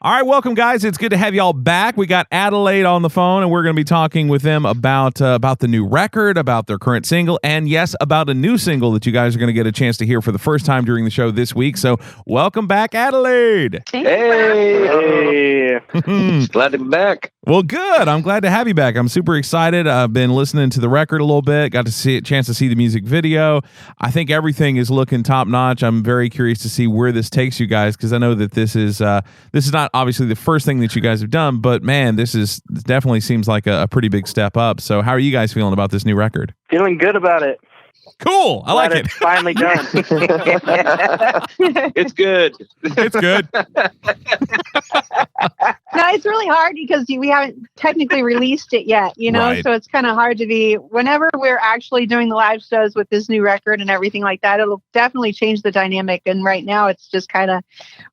All right, welcome, guys. It's good to have y'all back. We got Adelaide on the phone, and we're going to be talking with them about the new record, about their current single, and yes, about a new single that you guys are going to get a chance to hear for the first time during the show this week. So, welcome back, Adelaide. Hey. Glad to be back. Well, good. I'm glad to have you back. I'm super excited. I've been listening to the record a little bit. Got to see a chance to see the music video. I think everything is looking top notch. I'm very curious to see where this takes you guys, because I know that this is not obviously the first thing that you guys have done, but man, this definitely seems like a pretty big step up. So, how are you guys feeling about this new record? Feeling good about it. Cool. I like it. It's finally done. It's good. It's good. No, it's really hard because we haven't technically released it yet, Right. So it's kind of hard to be, whenever we're actually doing the live shows with this new record and everything like that, it'll definitely change the dynamic. And right now it's just kind of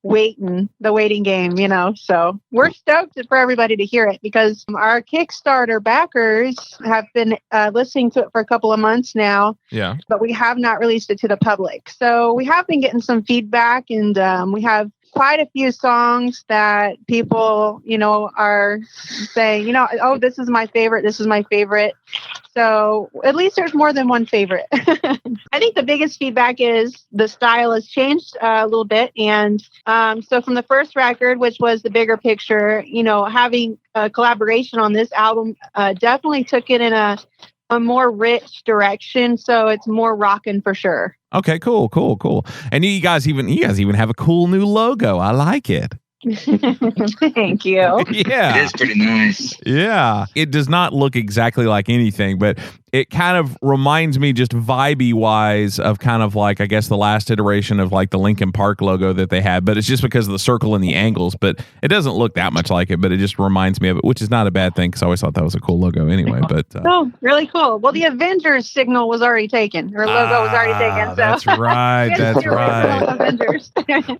the waiting game, so we're stoked for everybody to hear it, because our Kickstarter backers have been listening to it for a couple of months now. Yeah. But we have not released it to the public. So we have been getting some feedback, and we have quite a few songs that people, are saying, oh, this is my favorite. This is my favorite. So at least there's more than one favorite. I think the biggest feedback is the style has changed a little bit. And so from the first record, which was the bigger picture, having a collaboration on this album definitely took it in a more rich direction. So it's more rockin' for sure. Okay, cool. And you guys even have a cool new logo. I like it. Thank you. Yeah. It is pretty nice. Yeah. It does not look exactly like anything, but it kind of reminds me, just vibey wise, of kind of like, I guess, the last iteration of like the Linkin Park logo that they had, but it's just because of the circle and the angles, but it doesn't look that much like it, but it just reminds me of it, which is not a bad thing, because I always thought that was a cool logo anyway. But oh, really cool. Well, the Avengers signal was already taken, or logo was already taken. So that's right. That's right. Avengers.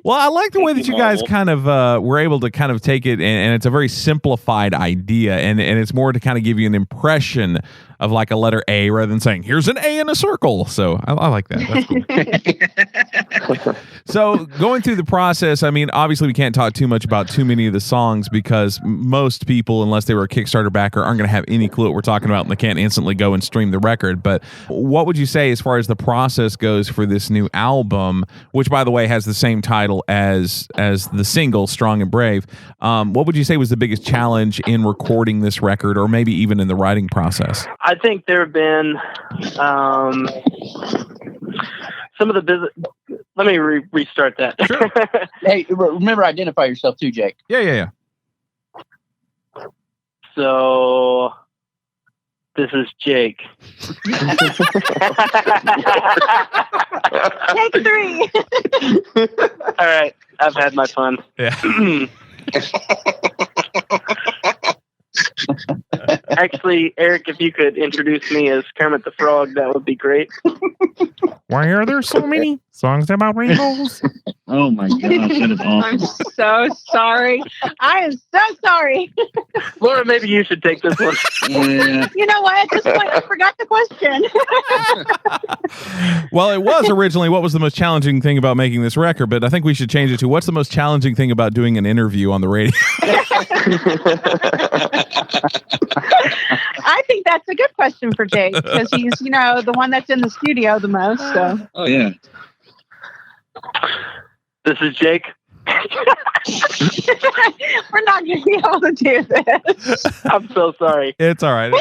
Well, I like the way that you guys kind of were able to kind of take it, and it's a very simplified idea, and it's more to kind of give you an impression of like a letter A rather than saying, here's an A in a circle. So I like that. That's cool. So going through the process, I mean, obviously we can't talk too much about too many of the songs, because most people, unless they were a Kickstarter backer, aren't going to have any clue what we're talking about, and they can't instantly go and stream the record. But what would you say as far as the process goes for this new album, which, by the way, has the same title as the single, Strong and Brave? What would you say was the biggest challenge in recording this record, or maybe even in the writing process? I think there have been some of the business. Let me restart that. Sure. Hey, remember, identify yourself too, Jake. Yeah. So this is Jake. Take 3. All right, I've had my fun. Yeah. Actually, Eric, if you could introduce me as Kermit the Frog, that would be great. Why are there so many songs about rainbows? Oh my gosh, that is awesome. I'm so sorry. I am so sorry. Laura, maybe you should take this one. Yeah. You know what? At this point, I forgot the question. Well, it was originally, what was the most challenging thing about making this record? But I think we should change it to, what's the most challenging thing about doing an interview on the radio? I think that's a good question for Jake, because he's, the one that's in the studio the most. So. Oh yeah. This is Jake. We're not going to be able to do this. I'm so sorry. It's all right.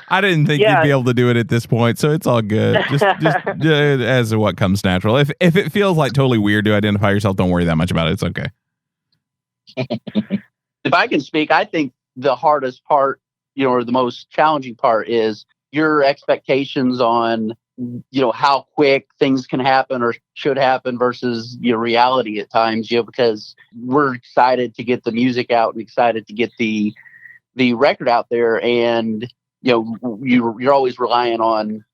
I didn't think you'd be able to do it at this point, so it's all good. Just as what comes natural. If it feels like totally weird to identify yourself, don't worry that much about it. It's okay. If I can speak, I think the hardest part, or the most challenging part, is your expectations on, how quick things can happen or should happen versus reality at times, because we're excited to get the music out and excited to get the record out there. And, you're always relying on,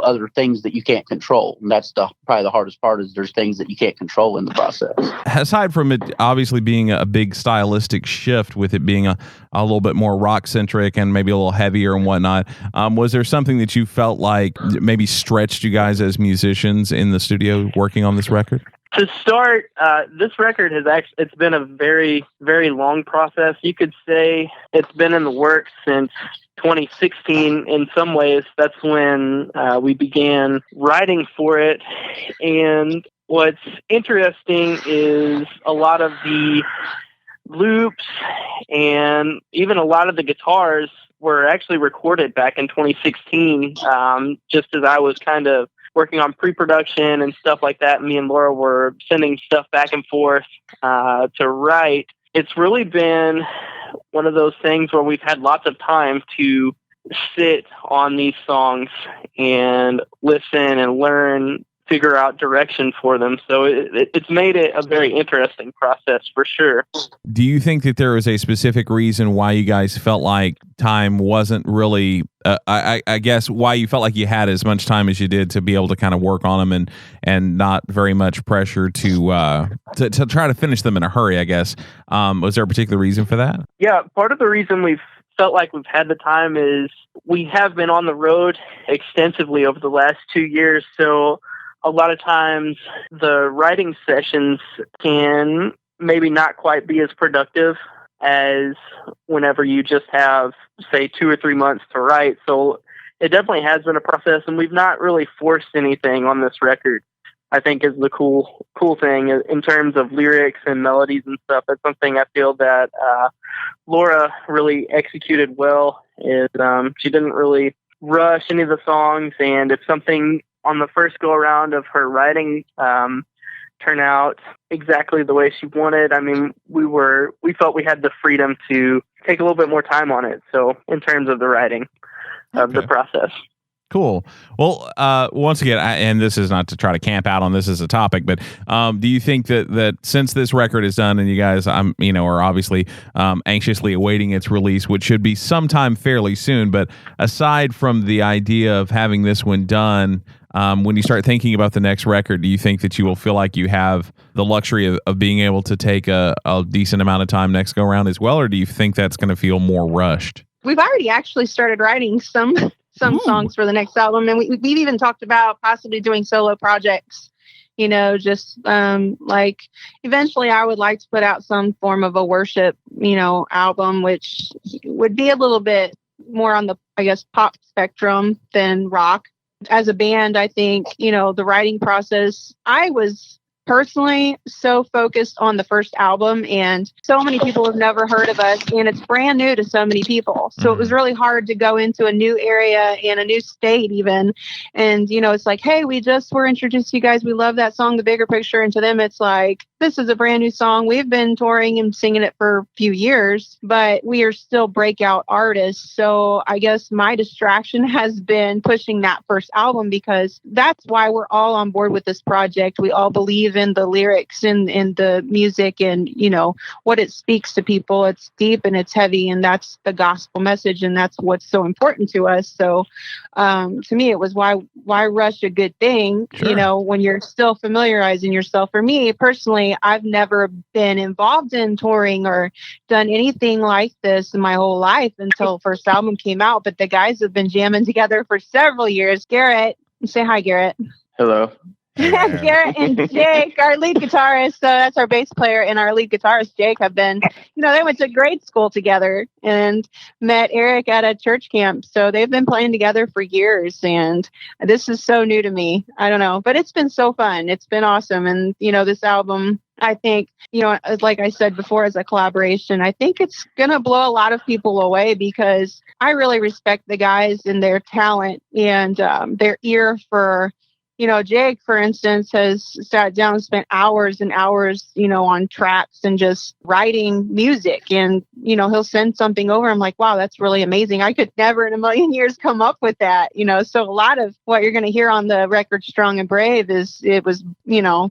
other things that you can't control. And that's probably the hardest part, is there's things that you can't control in the process. Aside from it obviously being a big stylistic shift, with it being a little bit more rock centric and maybe a little heavier and whatnot, was there something that you felt like maybe stretched you guys as musicians in the studio working on this record? To start, this record it's been a very, very long process. You could say it's been in the works since 2016. In some ways, that's when we began writing for it. And what's interesting is a lot of the loops and even a lot of the guitars were actually recorded back in 2016, just as I was kind of working on pre-production and stuff like that. Me and Laura were sending stuff back and forth to write. It's really been one of those things where we've had lots of time to sit on these songs and listen and learn, figure out direction for them. So it's made it a very interesting process for sure. Do you think that there was a specific reason why you guys felt like time wasn't really, I guess why you felt like you had as much time as you did to be able to kind of work on them and not very much pressure to try to finish them in a hurry, I guess. Was there a particular reason for that? Yeah, part of the reason we've felt like we've had the time is we have been on the road extensively over the last 2 years. So a lot of times the writing sessions can maybe not quite be as productive as whenever you just have, say, 2 or 3 months to write. So it definitely has been a process, and we've not really forced anything on this record, I think is the cool thing in terms of lyrics and melodies and stuff. That's something I feel that Laura really executed well. She didn't really rush any of the songs, and if something on the first go around of her writing turn out exactly the way she wanted, I mean, we felt we had the freedom to take a little bit more time on it. So in terms of the writing of the process. Cool. Well, once again, and this is not to try to camp out on this as a topic, but do you think that since this record is done and you guys, are obviously anxiously awaiting its release, which should be sometime fairly soon, but aside from the idea of having this one done, when you start thinking about the next record, do you think that you will feel like you have the luxury of being able to take a decent amount of time next go around as well, or do you think that's going to feel more rushed? We've already actually started writing some songs for the next album, and we've even talked about possibly doing solo projects. Just like eventually I would like to put out some form of a worship, album, which would be a little bit more on the, I guess, pop spectrum than rock. As a band, I think, the writing process, I was personally so focused on the first album, and so many people have never heard of us, and it's brand new to so many people. So it was really hard to go into a new area and a new state even. And, it's like, hey, we just were introduced to you guys. We love that song, The Bigger Picture. And to them, it's like, this is a brand new song. We've been touring and singing it for a few years, but we are still breakout artists. So I guess my distraction has been pushing that first album, because that's why we're all on board with this project. We all believe in the lyrics and the music and, what it speaks to people. It's deep and it's heavy, and that's the gospel message. And that's what's so important to us. So to me, it was why rush a good thing, Sure. When you're still familiarizing yourself. For me personally, I've never been involved in touring or done anything like this in my whole life until first album came out. But the guys have been jamming together for several years. Garrett, say hi, Garrett. Hello. Garrett and Jake, our lead guitarist, so that's our bass player, and our lead guitarist, Jake, have been, they went to grade school together and met Eric at a church camp. So they've been playing together for years, and this is so new to me. I don't know, but it's been so fun. It's been awesome. And, this album, I think, like I said before, as a collaboration, I think it's going to blow a lot of people away, because I really respect the guys and their talent and their ear for, Jake, for instance, has sat down and spent hours and hours, on tracks and just writing music. And, he'll send something over. I'm like, wow, that's really amazing. I could never in a million years come up with that. So a lot of what you're going to hear on the record Strong and Brave was,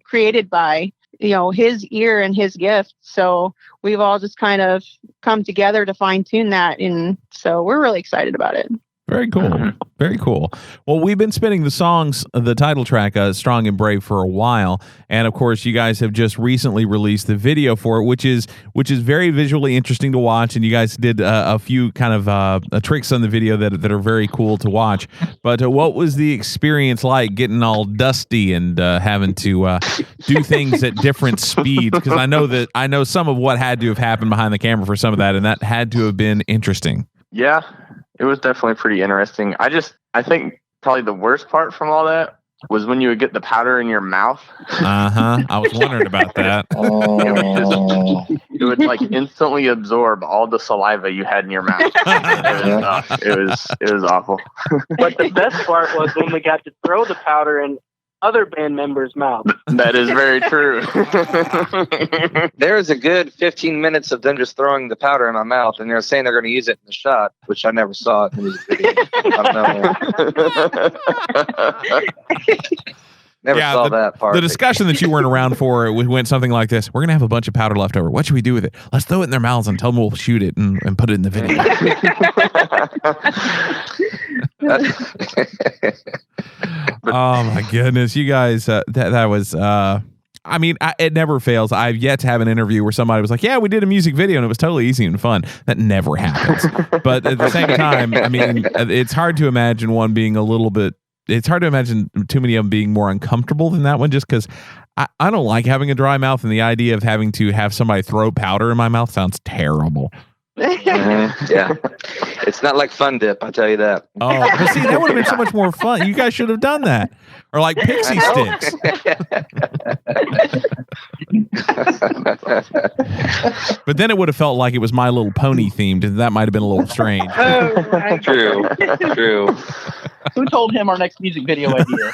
created by, his ear and his gift. So we've all just kind of come together to fine tune that. And so we're really excited about it. Very cool. Very cool. Well, we've been spinning the songs, the title track, Strong and Brave, for a while. And of course, you guys have just recently released the video for it, which is very visually interesting to watch. And you guys did a few kind of tricks on the video that are very cool to watch. But what was the experience like getting all dusty and having to do things at different speeds? Because I know some of what had to have happened behind the camera for some of that, and that had to have been interesting. Yeah, it was definitely pretty interesting. I think probably the worst part from all that was when you would get the powder in your mouth. I was wondering about that. It would like instantly absorb all the saliva you had in your mouth. It was awful. But the best part was when we got to throw the powder in other band members' mouths. That is very true. There was a good 15 minutes of them just throwing the powder in my mouth, and they're saying they're going to use it in the shot, which I never saw in the music video. I don't know. Never saw that part. The discussion that you weren't around for went something like this. We're going to have a bunch of powder left over. What should we do with it? Let's throw it in their mouths and tell them we'll shoot it and put it in the video. Oh my goodness, you guys, that was I mean, it never fails. I've yet to have an interview where somebody was like, yeah, we did a music video and it was totally easy and fun. That never happens. But at the same time, I mean, it's hard to imagine one being it's hard to imagine too many of them being more uncomfortable than that one, just because I don't like having a dry mouth, and the idea of having to have somebody throw powder in my mouth sounds terrible. Yeah, it's not like Fun Dip, I'll tell you that. Oh, but see, that would have been so much more fun. You guys should have done that, or like pixie sticks. But then it would have felt like it was My Little Pony themed, and that might have been a little strange. Oh, right. True. Who told him our next music video idea?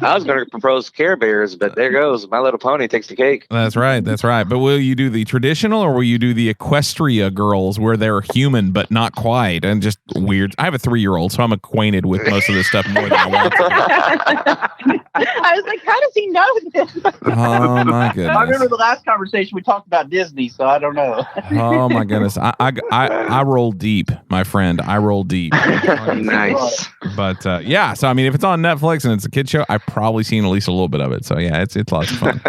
I was going to propose Care Bears, but there goes. My Little Pony takes the cake. That's right. But will you do the traditional, or will you do the Equestria girls where they're human but not quite and just weird? I have a 3-year-old, so I'm acquainted with most of this stuff more than I want to. I was like, how does he know this? Oh my goodness! I remember the last conversation we talked about Disney, so I don't know. Oh my goodness! I roll deep, my friend. I roll deep. Nice. But yeah, so I mean, if it's on Netflix and it's a kid show, I've probably seen at least a little bit of it. So yeah, it's lots of fun.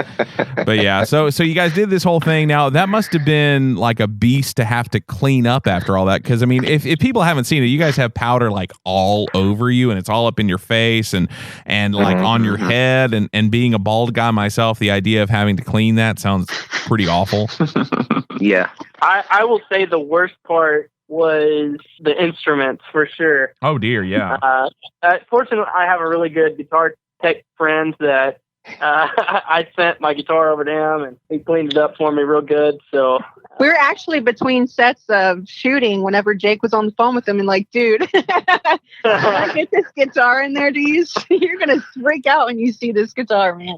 But yeah, so you guys did this whole thing. Now that must have been like a beast to have to clean up after all that. Because I mean, if people haven't seen it, you guys have powder like all over you, and it's all up in your face and like on your head. And being a bald guy myself, the idea of having to clean that sounds pretty awful. Yeah. I will say the worst part was the instruments for sure. Oh dear, yeah. Fortunately, I have a really good guitar tech friend that I sent my guitar over to him, and he cleaned it up for me real good. So we were actually between sets of shooting whenever Jake was on the phone with him, and like, dude, get this guitar in there, you're gonna freak out when you see this guitar, man.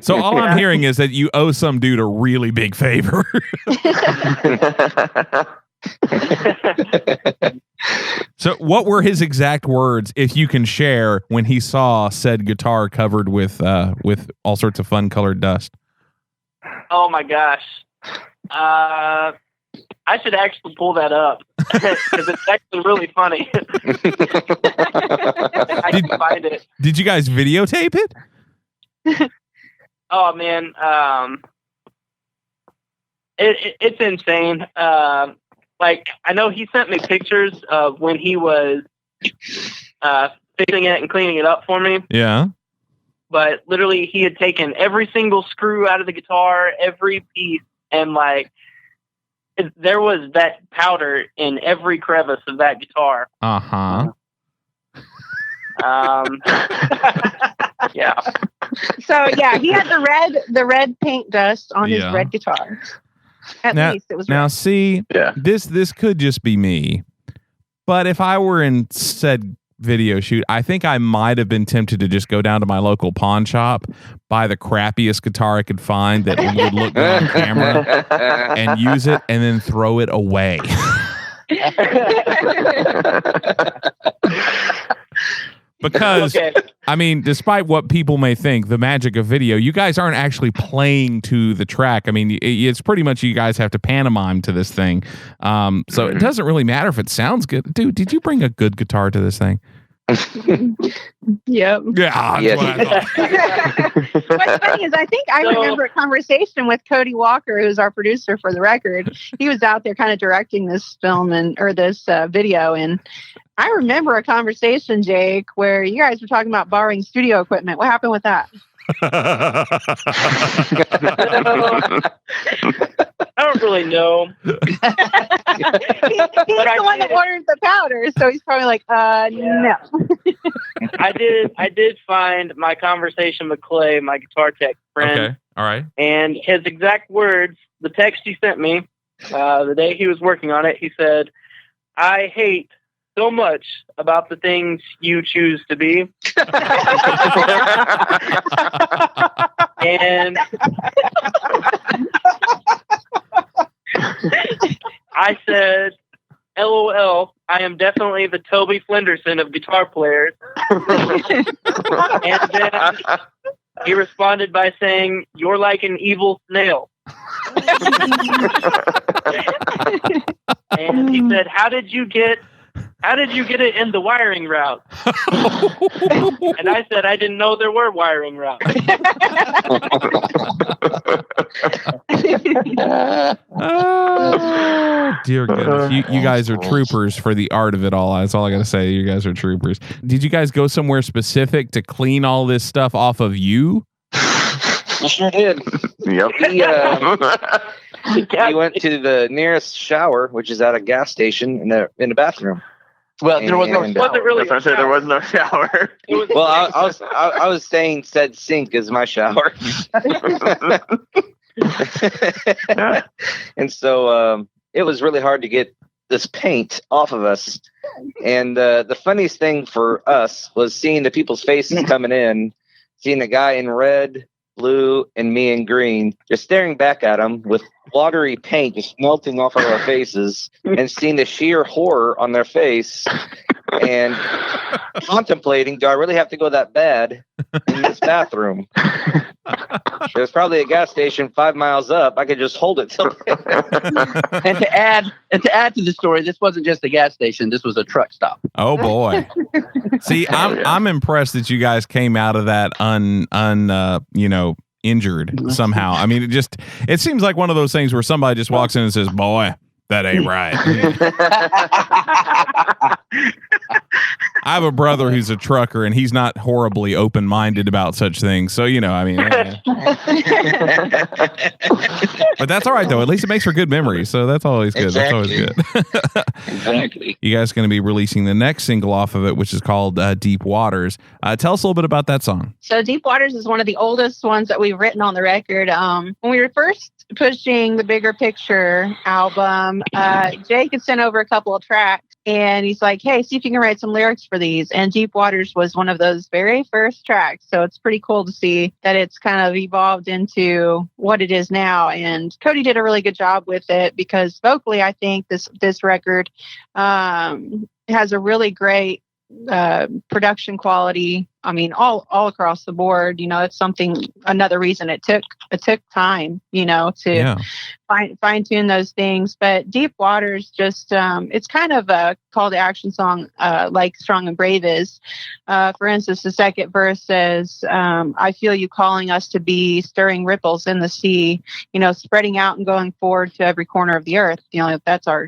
So all I'm hearing is that you owe some dude a really big favor. So what were his exact words, if you can share, when he saw said guitar covered with all sorts of fun colored dust? Oh my gosh. I should actually pull that up because it's actually really funny. I can find it. Did you guys videotape it? Oh man, it's insane. Like, I know he sent me pictures of when he was fixing it and cleaning it up for me. Yeah. But literally, he had taken every single screw out of the guitar, every piece, and like, there was that powder in every crevice of that guitar. Uh-huh. Yeah. So yeah, he had the red paint dust on his red guitar. At least it was red. Now see, this could just be me, but if I were in said video shoot, I think I might have been tempted to just go down to my local pawn shop, buy the crappiest guitar I could find that would look good on camera, and use it, and then throw it away. Because, Okay. I mean, despite what people may think, the magic of video, you guys aren't actually playing to the track. I mean, it's pretty much you guys have to pantomime to this thing. So it doesn't really matter if it sounds good. Dude, did you bring a good guitar to this thing? Yep. Yeah. Yes. That's what I thought. What's funny is I think I remember a conversation with Cody Walker, who's our producer for the record. He was out there kind of directing this film or this video. And I remember a conversation, Jake, where you guys were talking about borrowing studio equipment. What happened with that? I don't really know. He's the one that ordered the powder, so he's probably like, no. I did find my conversation with Clay, my guitar tech friend. Okay. All right. And his exact words, the text he sent me the day he was working on it, he said, "I hate so much about the things you choose to be." And I said, "LOL, I am definitely the Toby Flenderson of guitar players." And then he responded by saying, "You're like an evil snail." And he said, How did you get it in the wiring route?" And I said, "I didn't know there were wiring routes." Oh, dear goodness. You guys are troopers for the art of it all. That's all I got to say. You guys are troopers. Did you guys go somewhere specific to clean all this stuff off of you? We sure did. Yep. He went to the nearest shower, which is at a gas station in the bathroom. Well, there was no And- shower. Wasn't really That's what I said, there was no shower. It was Well, I was saying said sink is my shower. And so it was really hard to get this paint off of us. And the funniest thing for us was seeing the people's faces coming in, seeing a guy in red, blue, and me in green, just staring back at him with watery paint just melting off of our faces, and seeing the sheer horror on their face, and contemplating, do I really have to go that bad in this bathroom? There's probably a gas station 5 miles up. I could just hold it till And to add to the story, this wasn't just a gas station. This was a truck stop. Oh boy. See, I'm impressed that you guys came out of that injured somehow. I mean, it seems like one of those things where somebody just walks in and says, "Boy, that ain't right." I have a brother who's a trucker, and he's not horribly open-minded about such things. So, I mean, but that's all right, though. At least it makes for good memories. So that's always good. Exactly. That's always good. Exactly. You guys are going to be releasing the next single off of it, which is called Deep Waters. Tell us a little bit about that song. So Deep Waters is one of the oldest ones that we've written on the record. When we were first pushing the Bigger Picture album, Jake had sent over a couple of tracks, and he's like, "Hey, see if you can write some lyrics for these." And Deep Waters was one of those very first tracks. So it's pretty cool to see that it's kind of evolved into what it is now. And Cody did a really good job with it, because vocally, I think this record has a really great production quality. I mean, all across the board. It's another reason it took time, to fine tune those things. But Deep Waters just it's kind of a call to action song, like Strong and Brave is. For instance, the second verse says, "I feel you calling us to be stirring ripples in the sea, spreading out and going forward to every corner of the earth." That's our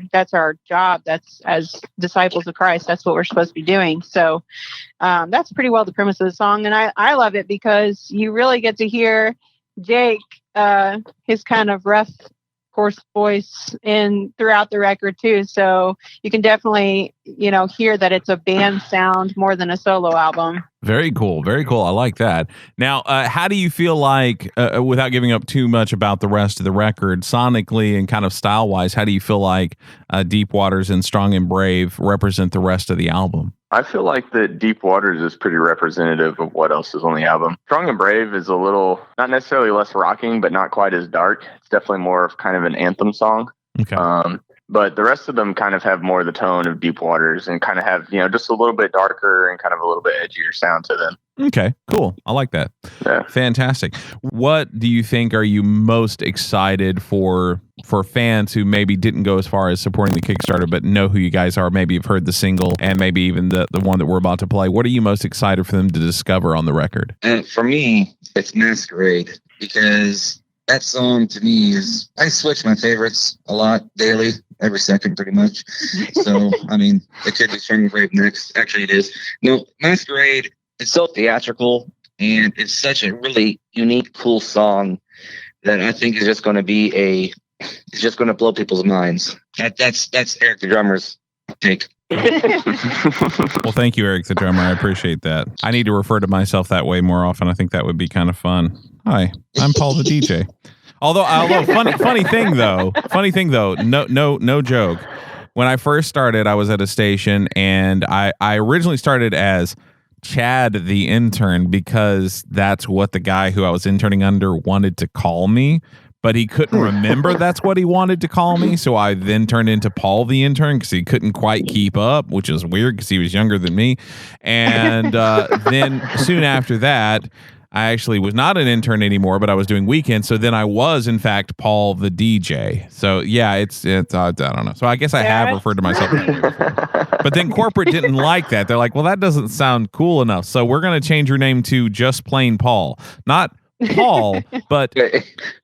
job. That's, as disciples of Christ, that's what we're supposed to be doing. So that's pretty well the premise of the song, and I love it because you really get to hear Jake, his kind of rough, coarse voice throughout the record too. So you can definitely hear that it's a band sound more than a solo album. Very cool. Very cool. I like that. Now, how do you feel like, without giving up too much about the rest of the record, sonically and kind of style-wise, how do you feel like Deep Waters and Strong and Brave represent the rest of the album? I feel like that Deep Waters is pretty representative of what else is on the album. Strong and Brave is a little, not necessarily less rocking, but not quite as dark. It's definitely more of kind of an anthem song. Okay. but the rest of them kind of have more of the tone of Deep Waters and kind of have, just a little bit darker and kind of a little bit edgier sound to them. Okay, cool. I like that. Yeah. Fantastic. What do you think are you most excited for fans who maybe didn't go as far as supporting the Kickstarter but know who you guys are, maybe have heard the single and maybe even the one that we're about to play? What are you most excited for them to discover on the record? For me, it's Masquerade, because that song to me is, I switch my favorites a lot daily, every second pretty much. So, I mean, it could be Spring Brave next. Actually, it is. No, Masquerade, it's so theatrical, and it's such a really unique, cool song that I think is just going to be it's just going to blow people's minds. That's Eric the drummer's take. Well, thank you, Eric the drummer. I appreciate that. I need to refer to myself that way more often. I think that would be kind of fun. Hi, I'm Paul the DJ. Although funny thing though, no joke. When I first started, I was at a station, and I originally started as Chad the intern because that's what the guy who I was interning under wanted to call me, but he couldn't remember that's what he wanted to call me. So I then turned into Paul the intern because he couldn't quite keep up, which is weird because he was younger than me. And then soon after that, I actually was not an intern anymore, but I was doing weekends. So then I was, in fact, Paul the DJ. So yeah, it's I don't know. So I guess I have referred to myself that way before. But then corporate didn't like that. They're like, well, that doesn't sound cool enough. So we're going to change your name to just plain Paul. Not Paul, but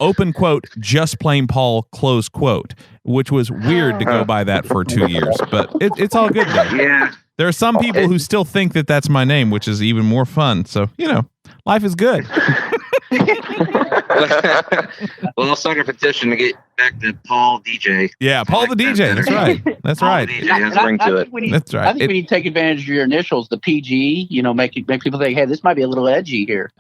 open quote, just plain Paul, close quote, which was weird to go by that for 2 years. But it's all good though. Yeah. There are some people who still think that that's my name, which is even more fun. So, life is good. Well, I'll start a petition to get back to Paul DJ. Yeah, Paul the DJ. That's right. That's Paul right. DJ has a ring to it. That's right. I think we need to take advantage of your initials, the PG. Make people think, hey, this might be a little edgy here.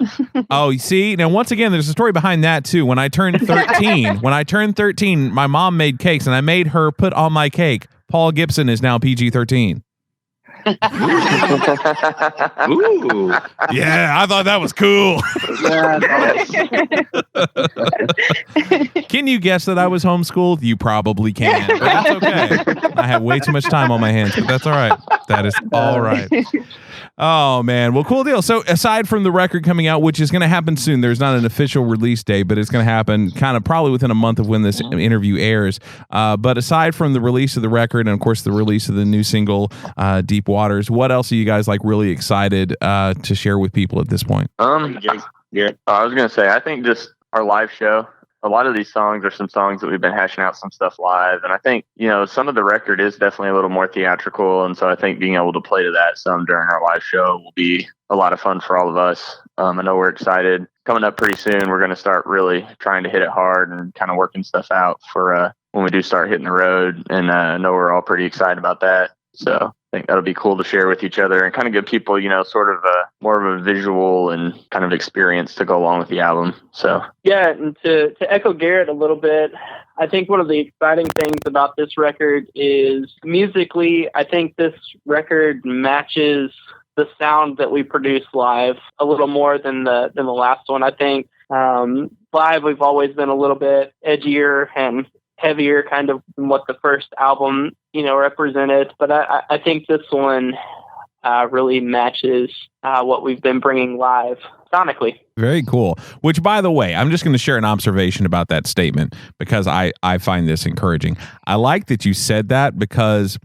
Oh, you see, now once again, there's a story behind that too. When I turned 13, my mom made cakes, and I made her put on my cake, Paul Gibson is now PG-13. Ooh. Yeah, I thought that was cool. Can you guess that I was homeschooled? You probably can, but that's okay. I have way too much time on my hands, but that's all right. That is all right. Oh, man. Well, cool deal. So aside from the record coming out, which is going to happen soon, there's not an official release date, but it's going to happen kind of probably within a month of when this interview airs. But aside from the release of the record and, of course, the release of the new single, Deep Waters, what else are you guys really excited to share with people at this point? I was going to say, I think just our live show. A lot of these songs are some songs that we've been hashing out some stuff live. And I think, some of the record is definitely a little more theatrical. And so I think being able to play to that some during our live show will be a lot of fun for all of us. I know we're excited. Coming up pretty soon, we're going to start really trying to hit it hard and kind of working stuff out for when we do start hitting the road. And I know we're all pretty excited about that. So I think that'll be cool to share with each other and kind of give people, sort of more of a visual and kind of experience to go along with the album. So yeah, and to echo Garrett a little bit, I think one of the exciting things about this record is musically, I think this record matches the sound that we produce live a little more than the last one. I think live we've always been a little bit edgier and heavier kind of than what the first album represented, but I think this one really matches what we've been bringing live sonically. Very cool. Which, by the way, I'm just going to share an observation about that statement because I find this encouraging. I like that you said that because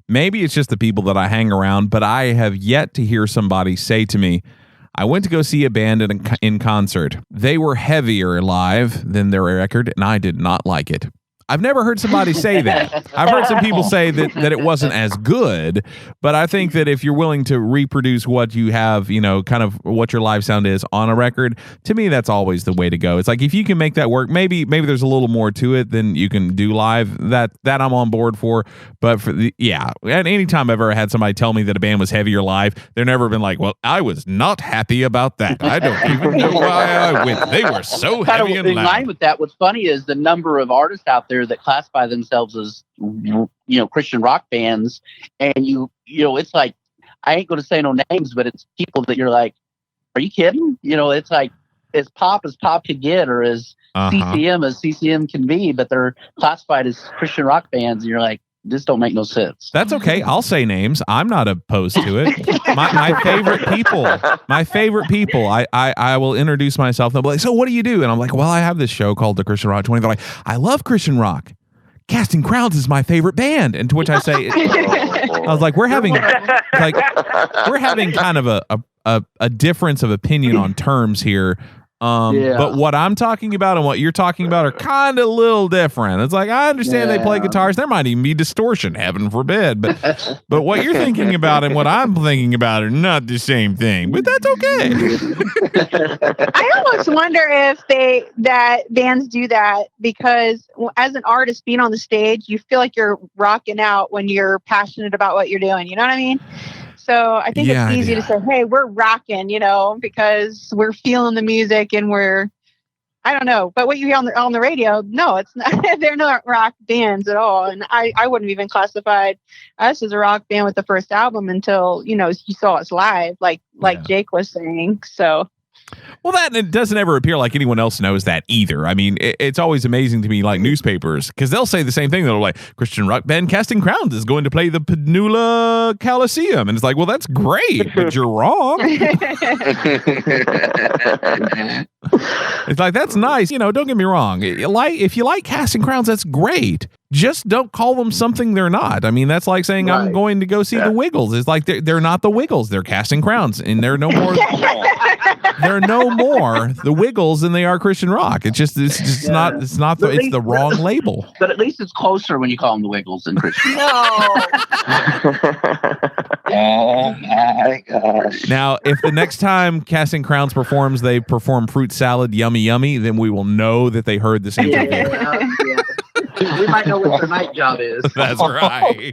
maybe it's just the people that I hang around, but I have yet to hear somebody say to me, I went to go see a band in concert. They were heavier live than their record, and I did not like it. I've never heard somebody say that. I've heard some people say that it wasn't as good, but I think that if you're willing to reproduce what you have, kind of what your live sound is on a record, to me, that's always the way to go. It's like, if you can make that work, maybe there's a little more to it than you can do live. That I'm on board for. But at any time I've ever had somebody tell me that a band was heavier live, they've never been like, well, I was not happy about that. I don't even know why I went. They were so heavy and in loud. line with that, what's funny is the number of artists out there that classify themselves as Christian rock bands, and it's like, I ain't going to say no names, but it's people that you're like, are you kidding? It's like as pop could get, or as CCM as CCM can be, but they're classified as Christian rock bands, and you're like, this don't make no sense. That's okay. I'll say names. I'm not opposed to it. My favorite people. I will introduce myself. They'll be like, so what do you do? And I'm like, well, I have this show called the Christian Rock 20. They're like, I love Christian rock. Casting Crowns is my favorite band. And to which I say, I was like, we're having kind of a difference of opinion on terms here. But what I'm talking about and what you're talking about are kind of a little different. It's like, I understand they play guitars. There might even be distortion, heaven forbid. But what you're thinking about and what I'm thinking about are not the same thing. But that's okay. I almost wonder if that bands do that because as an artist being on the stage, you feel like you're rocking out when you're passionate about what you're doing. You know what I mean? So I think it's easy to say, hey, we're rocking, because we're feeling the music and I don't know. But what you hear on the radio, no, it's not. They're not rock bands at all. And I wouldn't even classify us as a rock band with the first album until, you saw us live, like Jake was saying. So. Well, it doesn't ever appear like anyone else knows that either. I mean, it's always amazing to me, like newspapers, because they'll say the same thing. They're like, Christian rock band Casting Crowns is going to play the Panula Coliseum. And it's like, well, that's great, but you're wrong. It's like, that's nice. Don't get me wrong. If you like Casting Crowns, that's great. Just don't call them something they're not. I mean, that's like saying I'm going to go see the Wiggles. It's like they're not the Wiggles. They're Casting Crowns, and they're no more. They're no more the Wiggles than they are Christian rock. It's not. It's not. It's the wrong label. But at least it's closer when you call them the Wiggles than Christian. No. Oh my gosh! Now, if the next time Casting Crowns performs, they perform Fruit Salad, Yummy Yummy, then we will know that they heard the same thing. Yeah. We might know what their night job is. That's right.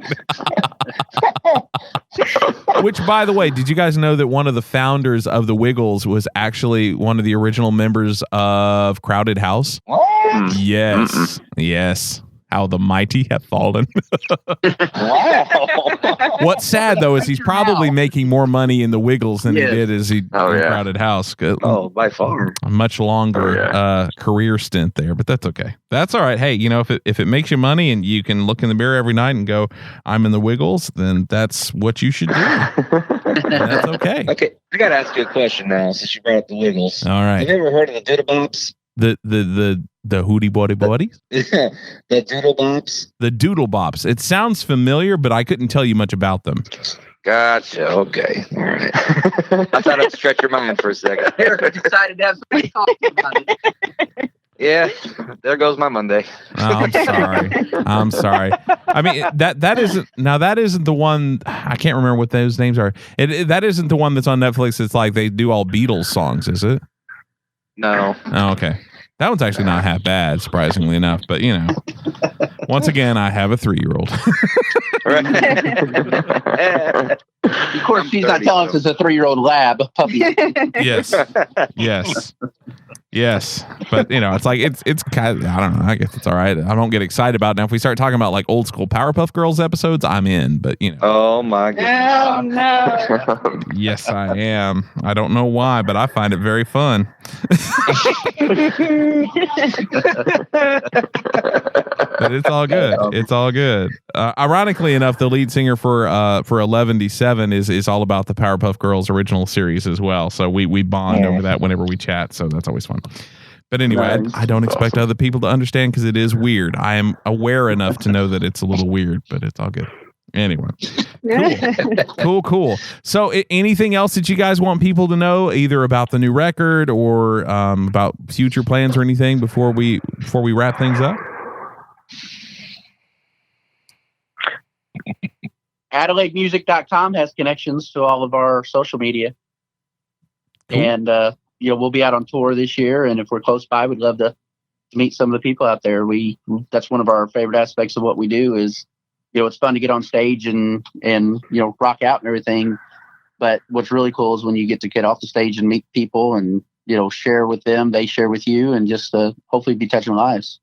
Which, by the way, did you guys know that one of the founders of the Wiggles was actually one of the original members of Crowded House? What? Yes. Yes. How the mighty have fallen. Wow. What's sad, though, is he's probably making more money in the Wiggles than he did in Crowded House. Oh, by far. A much longer career stint there, but that's okay. That's all right. Hey, if it makes you money and you can look in the mirror every night and go, I'm in the Wiggles, then that's what you should do. That's okay. Okay, I got to ask you a question now since you brought up the Wiggles. All right. Have you ever heard of the Doodle Bops? The Hootie Body Bodies? The Doodle Bops? The Doodle Bops. It sounds familiar, but I couldn't tell you much about them. Gotcha. Okay. All right. I thought I'd stretch your mind for a second. Eric decided to have somebody talking about it. Yeah, there goes my Monday. Oh, I'm sorry. I mean, that isn't the one. I can't remember what those names are. That isn't the one that's on Netflix. It's like they do all Beatles songs, is it? No. Oh, okay. That one's actually not half bad, surprisingly enough. But, once again, I have a 3-year-old. Of course, she's not telling us it's a 3-year-old lab puppy. Yes. But, it's like, it's kind of, I don't know. I guess it's all right. I don't get excited about it. Now, if we start talking about like old school Powerpuff Girls episodes, I'm in. But, Oh, my God. Oh, no. Yes, I am. I don't know why, but I find it very fun. But it's all good. It's all good. Ironically enough, the lead singer for 11D7 is all about the Powerpuff Girls original series as well. So we bond over that whenever we chat. So that's always fun. But anyway, nice. I don't expect other people to understand because it is weird. I am aware enough to know that it's a little weird, but it's all good. Anyway, cool. So anything else that you guys want people to know, either about the new record or about future plans or anything before we wrap things up? AdelaideMusic.com has connections to all of our social media. Cool. And, we'll be out on tour this year. And if we're close by, we'd love to meet some of the people out there. That's one of our favorite aspects of what we do is, it's fun to get on stage and rock out and everything. But what's really cool is when you get to get off the stage and meet people and, share with them, they share with you, and just hopefully be touching lives.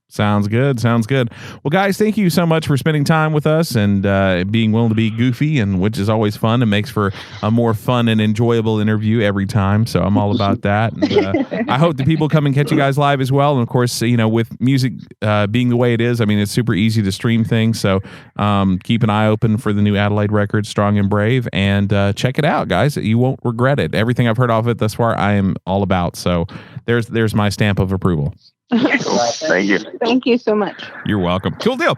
Sounds good. Well, guys, thank you so much for spending time with us and being willing to be goofy, and which is always fun and makes for a more fun and enjoyable interview every time. So I'm all about that. And, I hope that people come and catch you guys live as well. And of course, with music being the way it is, I mean, it's super easy to stream things. So keep an eye open for the new Adelaide record, Strong and Brave, and check it out, guys. You won't regret it. Everything I've heard off it thus far, I am all about. So there's my stamp of approval. Thank you. Thank you so much. You're welcome. Cool deal.